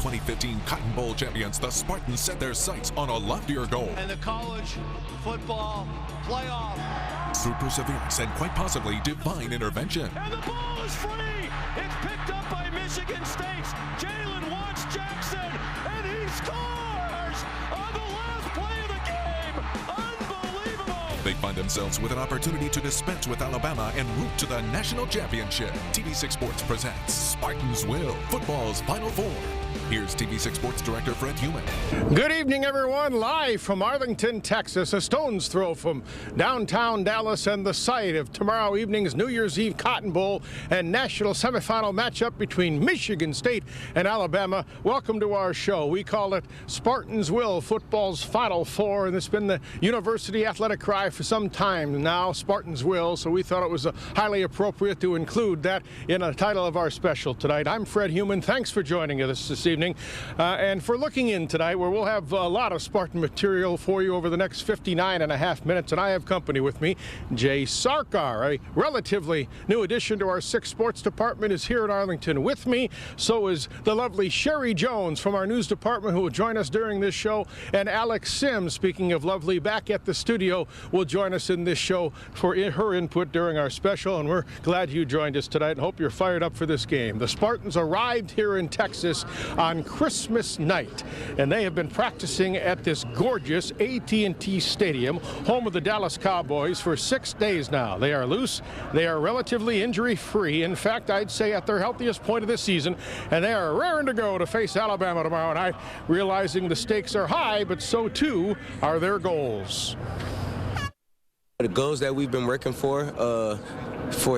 2015 Cotton Bowl champions, the Spartans set their sights on a loftier goal. And the college football playoff. Through perseverance and quite possibly divine intervention. And the ball is free. It's picked up by Michigan State's Jalen Watts Jackson, and he scores on the last play of the game. Unbelievable. They find themselves with an opportunity to dispense with Alabama en route to the national championship. TV6 Sports presents Spartans Will, football's Final Four. Here's TV6 Sports Director Fred Human. Good evening, everyone. Live from Arlington, Texas, a stone's throw from downtown Dallas and the site of tomorrow evening's New Year's Eve Cotton Bowl and national semifinal matchup between Michigan State and Alabama. Welcome to our show. We call it Spartans Will, football's Final Four, and it's been the university athletic cry for some time now, Spartans Will, so we thought it was highly appropriate to include that in the title of our special tonight. I'm Fred Human. Thanks for joining us this evening. And for looking in tonight, where we'll have a lot of Spartan material for you over the next 59 and a half minutes, and I have company with me. Jay Sarkar, a relatively new addition to our 6 sports department, is here in Arlington with me. So is the lovely Sherry Jones from our news department, who will join us during this show, and Alex Sims, speaking of lovely, back at the studio, will join us in this show for her input during our special, and we're glad you joined us tonight and hope you're fired up for this game. The Spartans arrived here in Texas on Christmas night, and they have been practicing at this gorgeous AT&T Stadium, home of the Dallas Cowboys, for 6 days now. They are loose, they are relatively injury-free. In fact, I'd say at their healthiest point of the season, and they are raring to go to face Alabama tomorrow night, realizing the stakes are high, but so too are their goals. The goals that we've been working for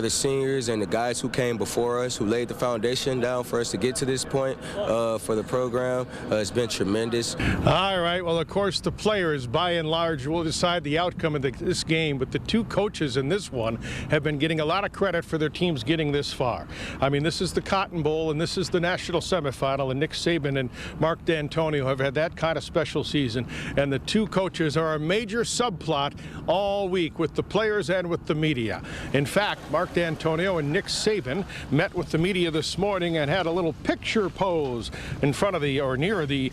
the seniors and the guys who came before us, who laid the foundation down for us to get to this point for the program, it's been tremendous. All right, well, of course, the players, by and large, will decide the outcome of this game, but the 2 coaches in this one have been getting a lot of credit for their teams getting this far. I mean, this is the Cotton Bowl, and this is the national semifinal, and Nick Saban and Mark D'Antonio have had that kind of special season, and the 2 coaches are a major subplot all week with the players and with the media. In fact, Mark D'Antonio and Nick Saban met with the media this morning and had a little picture pose in front of the, or near the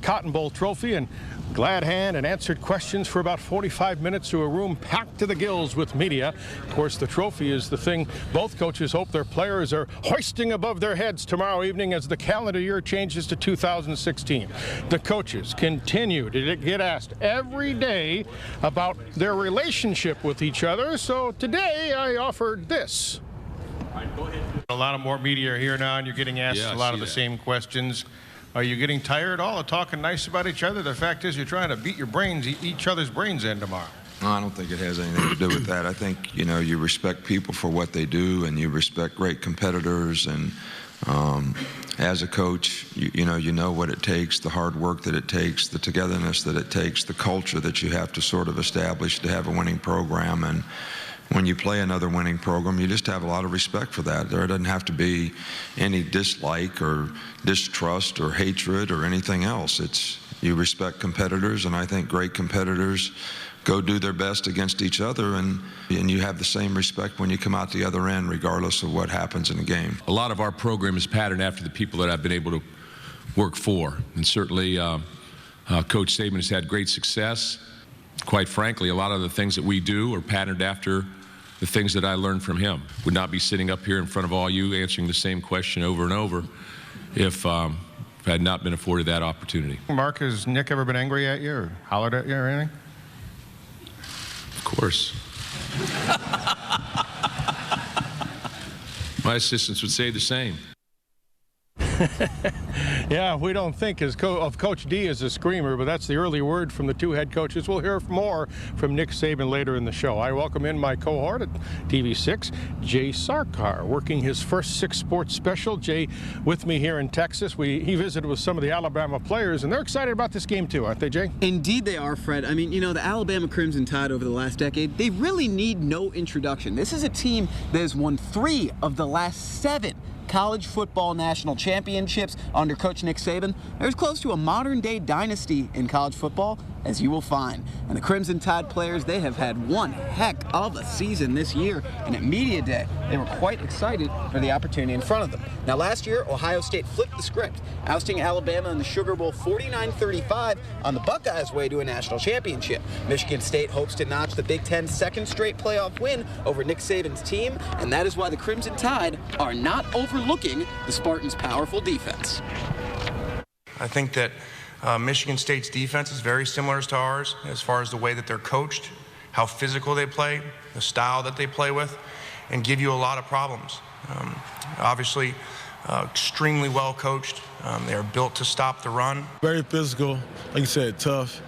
Cotton Bowl trophy, and glad hand, and answered questions for about 45 minutes to a room packed to the gills with media. Of course, the trophy is the thing both coaches hope their players are hoisting above their heads tomorrow evening as the calendar year changes to 2016. The coaches continue to get asked every day about their relationship with each other, so today I offered this. A lot of more media are here now, and you're getting asked a lot of the same questions. Are you getting tired at all of talking nice about each other? The fact is, you're trying to beat each other's brains in tomorrow. No, I don't think it has anything to do with that. I think, you respect people for what they do, and you respect great competitors, and as a coach, you know what it takes, the hard work that it takes, the togetherness that it takes, the culture that you have to sort of establish to have a winning program. And when you play another winning program, you just have a lot of respect for that. There doesn't have to be any dislike or distrust or hatred or anything else. It's you respect competitors, and I think great competitors go do their best against each other, and you have the same respect when you come out the other end, regardless of what happens in the game. A lot of our program is patterned after the people that I've been able to work for, and certainly Coach Saban has had great success. Quite frankly, a lot of the things that we do are patterned after the things that I learned from him. Would not be sitting up here in front of all you answering the same question over and over if I had not been afforded that opportunity. Mark, has Nick ever been angry at you or hollered at you or anything? Of course. My assistants would say the same. Yeah, we don't think of Coach D as a screamer, but that's the early word from the 2 head coaches. We'll hear more from Nick Saban later in the show. I welcome in my cohort at TV6, Jay Sarkar, working his first 6 sports special. Jay with me here in Texas. He visited with some of the Alabama players, and they're excited about this game too, aren't they, Jay? Indeed they are, Fred. I mean, the Alabama Crimson Tide over the last decade, they really need no introduction. This is a team that has won 3 of the last 7 college football national championships under Coach Nick Saban. There's close to a modern-day dynasty in college football as you will find. And the Crimson Tide players, they have had one heck of a season this year, and at Media Day, they were quite excited for the opportunity in front of them. Now, last year, Ohio State flipped the script, ousting Alabama in the Sugar Bowl 49-35 on the Buckeyes' way to a national championship. Michigan State hopes to notch the Big Ten's second straight playoff win over Nick Saban's team, and that is why the Crimson Tide are not overlooking the Spartans' powerful defense. I think that Michigan State's defense is very similar to ours as far as the way that they're coached, how physical they play, the style that they play with, and give you a lot of problems. Obviously, extremely well coached. They are built to stop the run. Very physical, like you said, tough,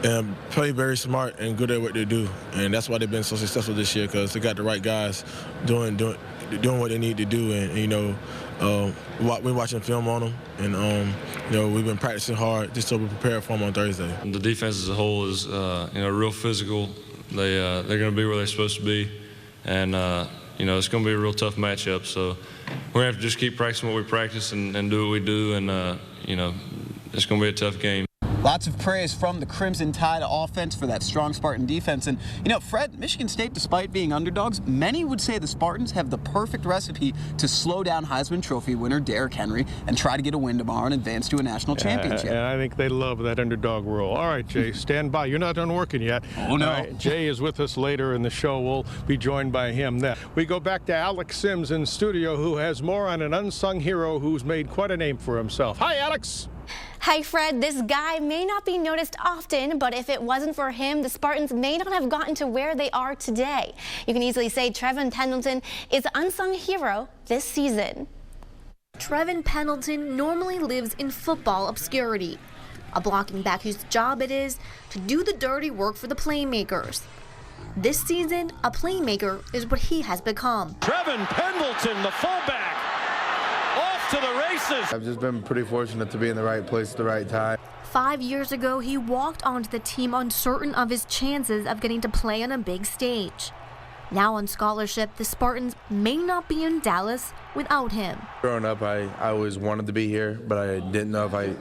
and play very smart and good at what they do. And that's why they've been so successful this year, because they got the right guys doing what they need to do. And we're watching film on them, and we've been practicing hard just so we're prepared for them on Thursday. The defense as a whole is real physical. They're going to be where they're supposed to be, and it's going to be a real tough matchup. So we're going to have to just keep practicing what we practice and do what we do, and it's going to be a tough game. Lots of praise from the Crimson Tide offense for that strong Spartan defense. And, Fred, Michigan State, despite being underdogs, many would say the Spartans have the perfect recipe to slow down Heisman Trophy winner Derrick Henry and try to get a win tomorrow and advance to a national championship. And I think they love that underdog role. All right, Jay, stand by. You're not done working yet. Oh, no. Right, Jay is with us later in the show. We'll be joined by him then. We go back to Alex Sims in studio, who has more on an unsung hero who's made quite a name for himself. Hi, Alex. Hi, Fred. This guy may not be noticed often, but if it wasn't for him, the Spartans may not have gotten to where they are today. You can easily say Trevin Pendleton is the unsung hero this season. Trevin Pendleton normally lives in football obscurity, a blocking back whose job it is to do the dirty work for the playmakers. This season, a playmaker is what he has become. Trevin Pendleton, the fullback, off to the races. I've just been pretty fortunate to be in the right place at the right time. 5 years ago, he walked onto the team uncertain of his chances of getting to play on a big stage. Now on scholarship, the Spartans may not be in Dallas without him. Growing up, I always wanted to be here, but I didn't know if I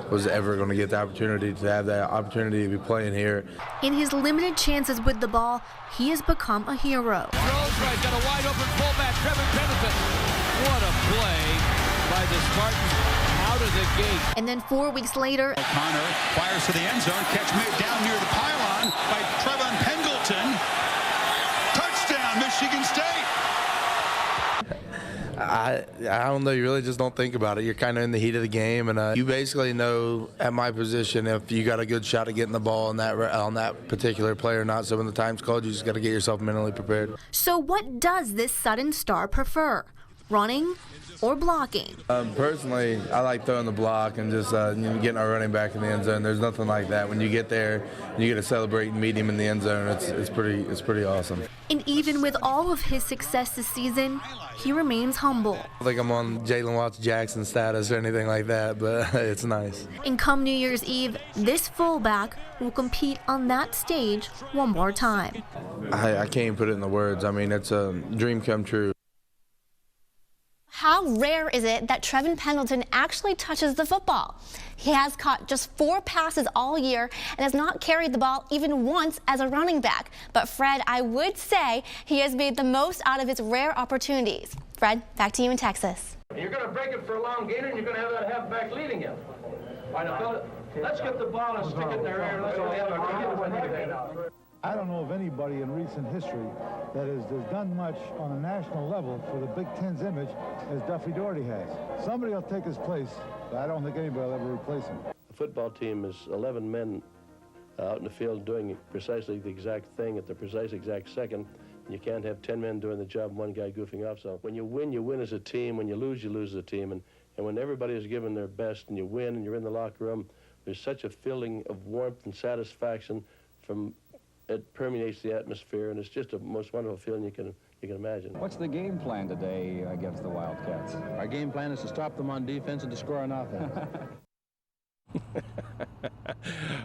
was ever going to get the opportunity to have that opportunity to be playing here. In his limited chances with the ball, he has become a hero. Throws right, got a wide open fullback, Trevin Pendleton. What a play by the Spartans out of the gate. And then 4 weeks later, O'Connor fires to the end zone, catch made down near the pylon by Trevin Pendleton. Touchdown, Michigan State. I don't know. You really just don't think about it. You're kind of in the heat of the game, and you basically know at my position if you got a good shot at getting the ball on that particular play or not. So when the time's called, you just got to get yourself mentally prepared. So what does this sudden star prefer? Running or blocking? Personally, I like throwing the block and just getting our running back in the end zone. There's nothing like that. When you get there, you get to celebrate and meet him in the end zone. It's pretty awesome. And even with all of his success this season, he remains humble. I don't think I'm on Jalen Watts Jackson status or anything like that, but it's nice. And come New Year's Eve, this fullback will compete on that stage one more time. I can't put it in the words. I mean, it's a dream come true. How rare is it that Trevin Pendleton actually touches the football? He has caught just 4 passes all year and has not carried the ball even once as a running back. But Fred, I would say he has made the most out of his rare opportunities. Fred, back to you in Texas. You're going to break it for a long gainer, and you're going to have that halfback leading him. All right, let's get the ball and stick it in their air. I don't know of anybody in recent history that has done much on a national level for the Big Ten's image as Duffy Daugherty has. Somebody will take his place, but I don't think anybody will ever replace him. The football team is 11 men out in the field doing precisely the exact thing at the precise exact second. You can't have 10 men doing the job and one guy goofing off. So when you win as a team. When you lose as a team. And when everybody is giving their best and you win and you're in the locker room, there's such a feeling of warmth and satisfaction from it permeates the atmosphere, and it's just a most wonderful feeling you can imagine. What's the game plan today against the Wildcats? Our game plan is to stop them on defense and to score on offense.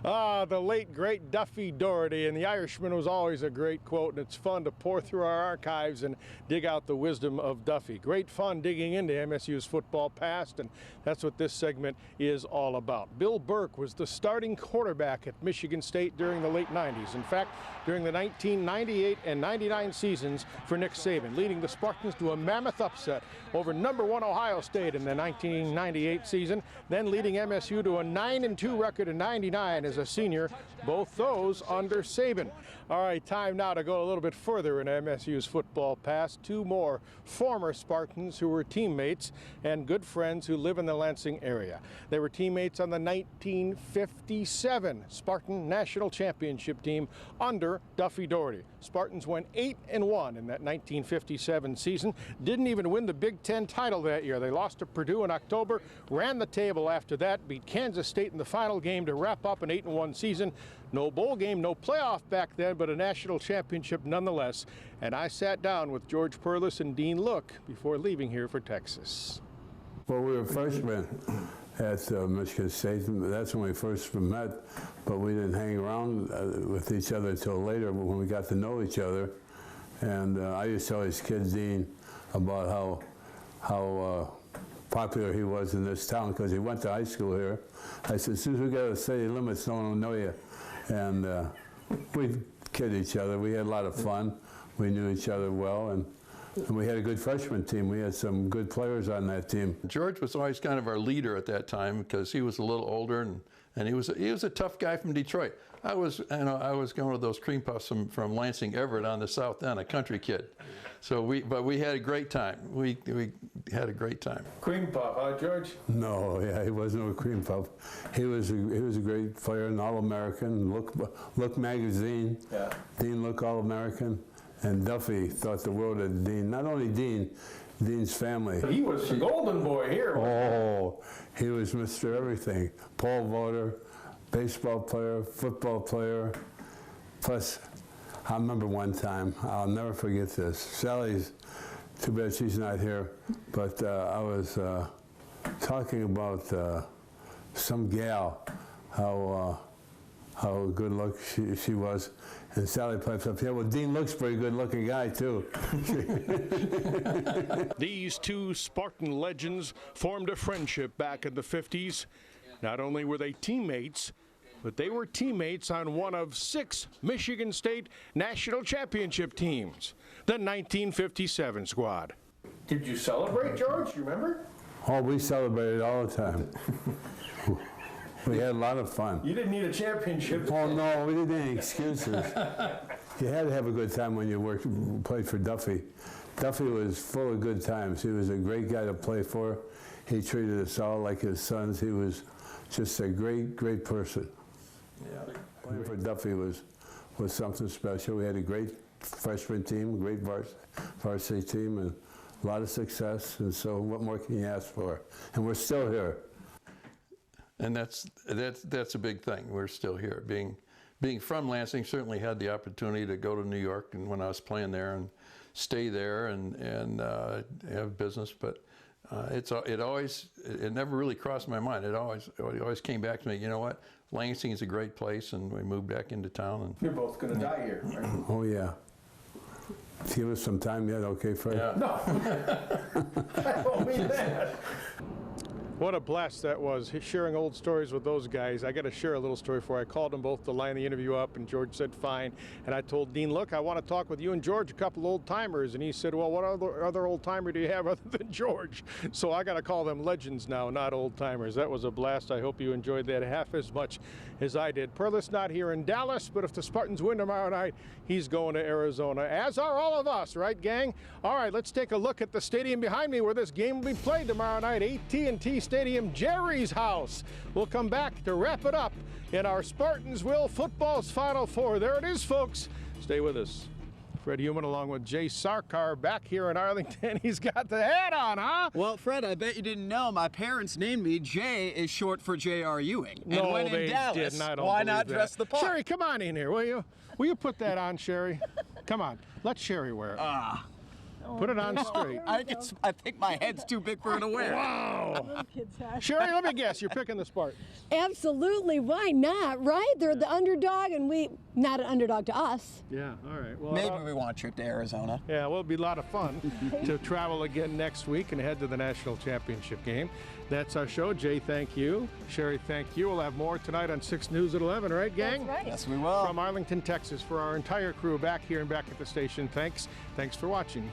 The late, great Duffy Doherty, and the Irishman was always a great quote, and it's fun to pour through our archives and dig out the wisdom of Duffy. Great fun digging into MSU's football past, and that's what this segment is all about. Bill Burke was the starting quarterback at Michigan State during the late 90s. In fact, during the 1998 and 99 seasons for Nick Saban, leading the Spartans to a mammoth upset over #1 Ohio State in the 1998 season, then leading MSU to a 9-2 record in 99 as a senior, both those under Saban. All right, time now to go a little bit further in MSU's football past. Two more former Spartans who were teammates and good friends who live in the Lansing area. They were teammates on the 1957 Spartan National Championship team under Duffy Doherty. Spartans went 8-1 in that 1957 season. Didn't even win the Big Ten title that year. They lost to Purdue in October, ran the table after that, beat Kansas State in the final game to wrap up an 8-1 season. No bowl game, no playoff back then, but a national championship nonetheless. And I sat down with George Perlis and Dean Look before leaving here for Texas. Well, we were freshmen at Michigan State. That's when we first met, but we didn't hang around with each other until later when we got to know each other. And I used to always kid Dean about how popular he was in this town because he went to high school here. I said, as soon as we got to the city limits, no one will know you. And we'd kid each other. We had a lot of fun. We knew each other well, and we had a good freshman team. We had some good players on that team. George was always kind of our leader at that time because he was a little older, and he was a tough guy from Detroit. I was going to those cream puffs from Lansing Everett on the south end, a country kid. So but we had a great time. We had a great time. Cream puff, huh, George? No, yeah, he wasn't a cream puff. He was a great player, an All-American. Look magazine. Yeah. Dean Look All-American. And Duffy thought the world of Dean. Not only Dean, Dean's family. He was the golden boy here. Oh, he was Mr. Everything. Paul Voter, baseball player, football player. Plus, I remember one time, I'll never forget this. Sally's, too bad she's not here, but I was talking about some gal, how good look she was. And Sally pipes up, yeah, well, Dean Look's a pretty good looking guy, too. These two Spartan legends formed a friendship back in the 50s. Not only were they teammates, but they were teammates on one of 6 Michigan State national championship teams, the 1957 squad. Did you celebrate, George? You remember? Oh, we celebrated all the time. We had a lot of fun. You didn't need a championship. Oh, no, we didn't need any excuses. You had to have a good time when you played for Duffy. Duffy was full of good times. He was a great guy to play for. He treated us all like his sons. He was just a great, great person. Yeah. Playing for Duffy was something special. We had a great freshman team, great varsity team, and a lot of success. And so what more can you ask for? And we're still here. And that's a big thing. We're still here. Being from Lansing, certainly had the opportunity to go to New York and when I was playing there and stay there and have business. But it never really crossed my mind. It always came back to me. You know what? Lansing is a great place, and we moved back into town. And you're both going to die here, right? Oh yeah. Give us some time yet, okay, Fred? Yeah. No, I don't mean that. What a blast that was, sharing old stories with those guys. I got to share a little story for you. I called them both to line the interview up, and George said fine. And I told Dean, look, I want to talk with you and George, a couple old timers. And he said, well, what other old timer do you have other than George? So I got to call them legends now, not old timers. That was a blast. I hope you enjoyed that half as much as I did. Perlis not here in Dallas, but if the Spartans win tomorrow night, he's going to Arizona, as are all of us, right, gang? All right, let's take a look at the stadium behind me where this game will be played tomorrow night, AT&T Stadium, Jerry's house. We'll come back to wrap it up in our Spartansville football's Final Four. There it is, folks. Stay with us. Fred Heumann along with Jay Sarkar back here in Arlington. He's got the hat on, huh? Well, Fred, I bet you didn't know my parents named me. Jay is short for J.R. Ewing. No, and when they in Dallas, didn't. I don't why believe not that. dress the part? Sherry, come on in here, will you? Will you put that on, Sherry? Come on. Let Sherry wear it. Put it on straight. I think my head's too big for it to wear. Wow. Sherry, let me guess. You're picking the Spartans. Absolutely. Why not, right? They're the underdog, and we not an underdog to us. Yeah, all right. Well, maybe we want a trip to Arizona. Yeah, well, it'll be a lot of fun to travel again next week and head to the national championship game. That's our show. Jay, thank you. Sherry, thank you. We'll have more tonight on 6 News at 11, right, gang? That's right. Yes, we will. From Arlington, Texas, for our entire crew back here and back at the station, thanks for watching.